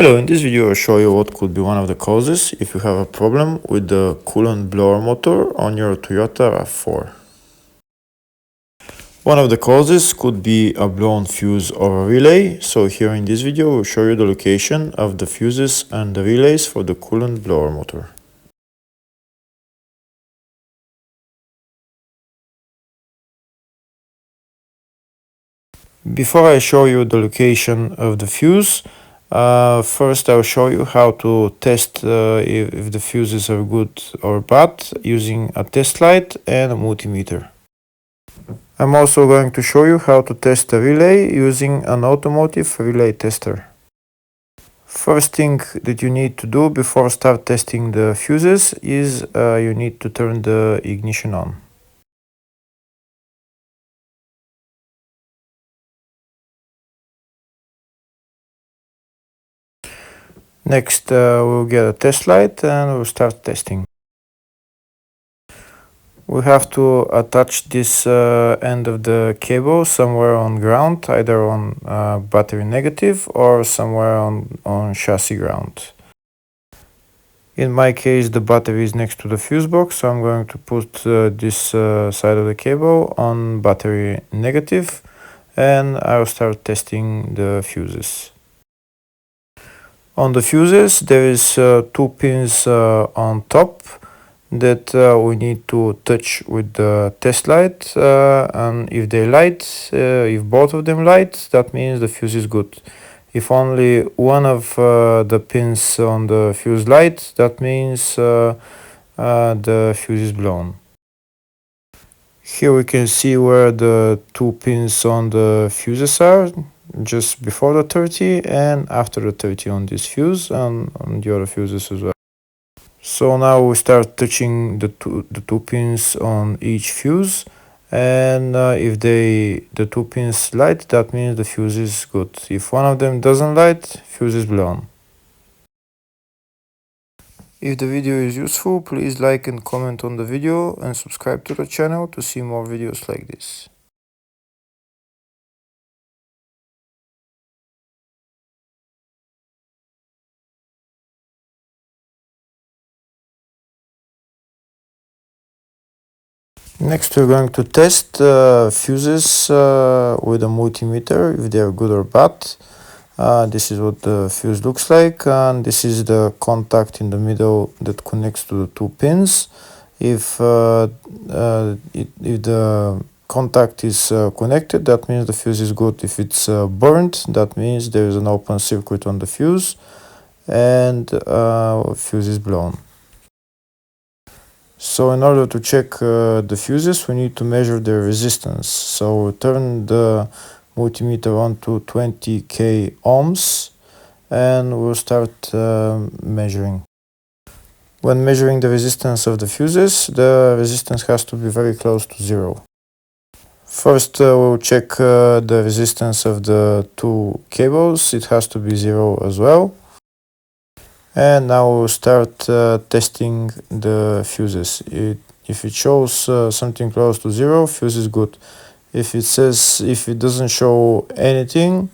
Hello, in this video I'll show you what could be one of the causes if you have a problem with the coolant blower motor on your Toyota RAV4. One of the causes could be a blown fuse or a relay, so here in this video we'll show you the location of the fuses and the relays for the coolant blower motor. Before I show you the location of the fuse, first I'll show you how to test if the fuses are good or bad using a test light and a multimeter. I'm also going to show you how to test a relay using an automotive relay tester. First thing that you need to do before start testing the fuses is you need to turn the ignition on. Next, we'll get a test light and we'll start testing. We have to attach this end of the cable somewhere on ground, either on battery negative or somewhere on chassis ground. In my case, the battery is next to the fuse box, so I'm going to put this side of the cable on battery negative, and I'll start testing the fuses. On the fuses, there is two pins on top that we need to touch with the test light, and if they light, if both of them light, that means the fuse is good. If only one of the pins on the fuse light, that means the fuse is blown. Here we can see where the two pins on the fuses are, just before the 30 and after the 30 on this fuse and on the other fuses as well. So now we start touching the two pins on each fuse, and if the two pins light, that means the fuse is good. If one of them doesn't light, fuse is blown. If the video is useful, please like and comment on the video and subscribe to the channel to see more videos like this. Next, we're going to test fuses with a multimeter, if they are good or bad. This is what the fuse looks like, and this is the contact in the middle that connects to the two pins. If the contact is connected, that means the fuse is good. If it's burnt, that means there is an open circuit on the fuse and fuse is blown. So in order to check the fuses, we need to measure their resistance. So we turn the multimeter on to 20k ohms and we'll start measuring. When measuring the resistance of the fuses, the resistance has to be very close to zero. First, we'll check the resistance of the two cables. It has to be zero as well. And now we'll start testing the fuses. If it shows something close to zero, fuse is good. If it doesn't show anything,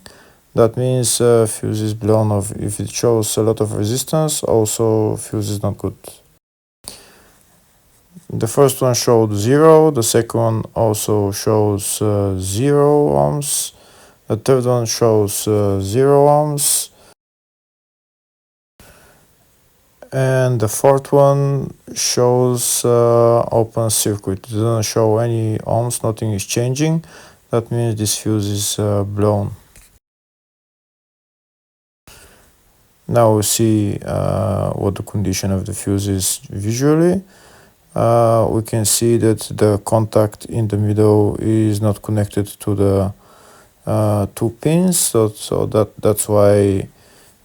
that means fuse is blown off. If it shows a lot of resistance, also fuse is not good. The first one showed zero, the second one also shows 0 ohms, the third one shows 0 ohms, and the fourth one shows open circuit. It doesn't show any ohms, nothing is changing. That means this fuse is blown. Now we see what the condition of the fuse is visually. We can see that the contact in the middle is not connected to the two pins, so that's why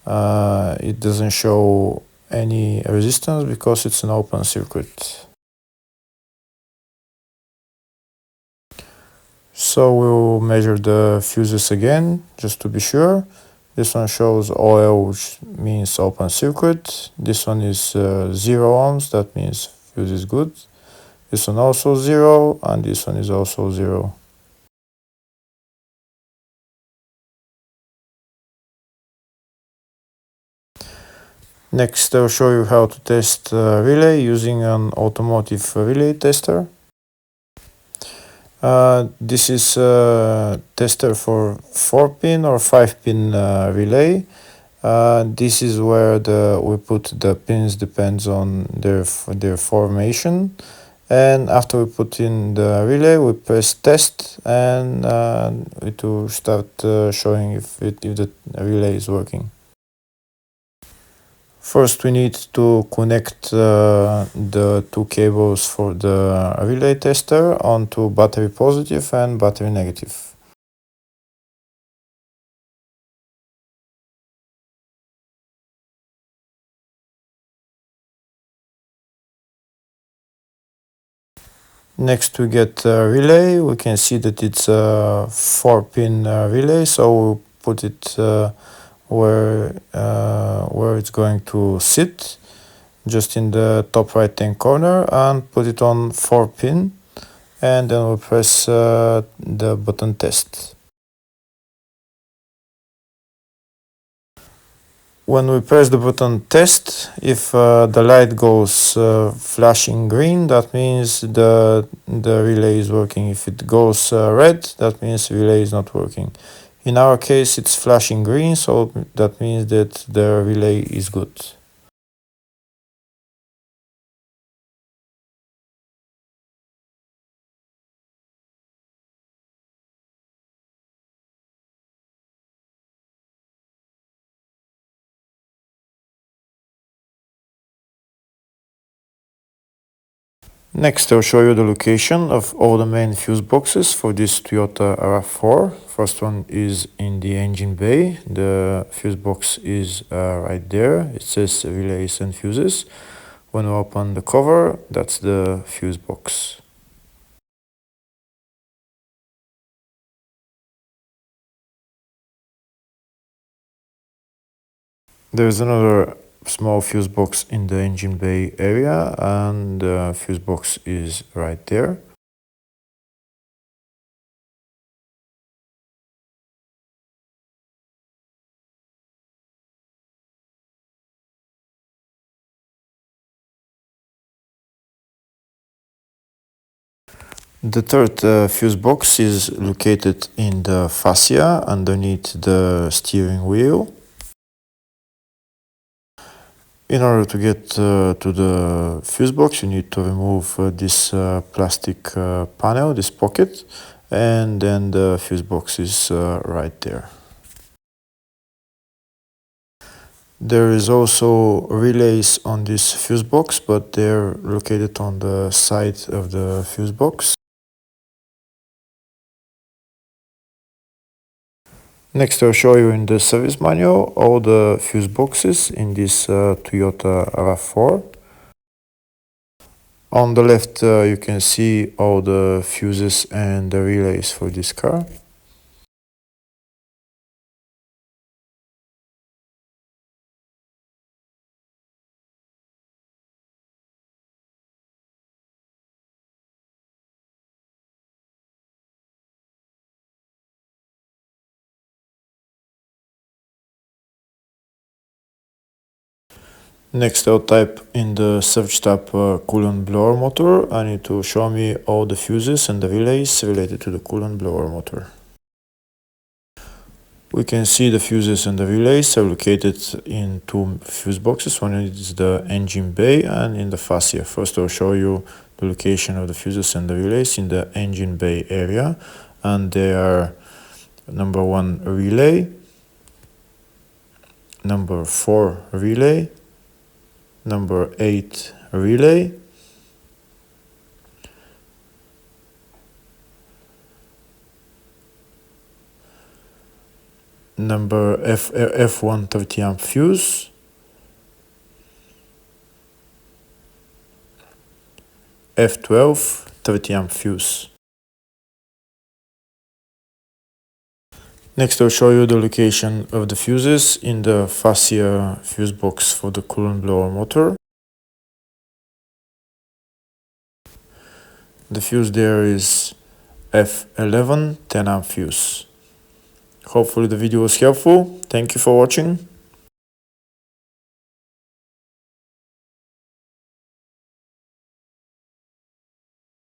it doesn't show any resistance, because it's an open circuit. So we'll measure the fuses again, just to be sure. This one shows OL, which means open circuit. This one is 0 ohms, that means fuse is good. This one also 0, and this one is also 0. Next, I'll show you how to test relay using an automotive relay tester. This is a tester for 4-pin or 5-pin relay. This is where we put the pins, depends on their formation. And after we put in the relay, we press test, and it will start showing if the relay is working. First, we need to connect the two cables for the relay tester onto battery positive and battery negative. Next, we get a relay. We can see that it's a 4-pin relay, so we'll put it where it's going to sit, just in the top right hand corner, and put it on 4-pin, and then we'll press the button test. When we press the button test, if the light goes flashing green, that means the relay is working. If it goes red, that means the relay is not working. In our case, it's flashing green, so that means that the relay is good. Next, I'll show you the location of all the main fuse boxes for this Toyota RAV4. First one is in the engine bay. The fuse box is right there. It says relays and fuses. When we open the cover, that's the fuse box. There's another small fuse box in the engine bay area, and the fuse box is right there. The third fuse box is located in the fascia underneath the steering wheel. In order to get to the fuse box, you need to remove this plastic panel, this pocket, and then the fuse box is right there. There is also relays on this fuse box, but they're located on the side of the fuse box. Next, I'll show you in the service manual all the fuse boxes in this Toyota RAV4. On the left, you can see all the fuses and the relays for this car. Next, I'll type in the search tab coolant blower motor, and it will show me all the fuses and the relays related to the coolant blower motor. We can see the fuses and the relays are located in two fuse boxes. One is the engine bay and in the fascia. First, I'll show you the location of the fuses and the relays in the engine bay area, and they are number 1 relay, number 4 relay, number 8 relay, number F1 30 amp fuse, F12 30 amp fuse. Next, I'll show you the location of the fuses in the fascia fuse box for the coolant blower motor. The fuse there is F11 10 amp fuse. Hopefully the video was helpful. Thank you for watching.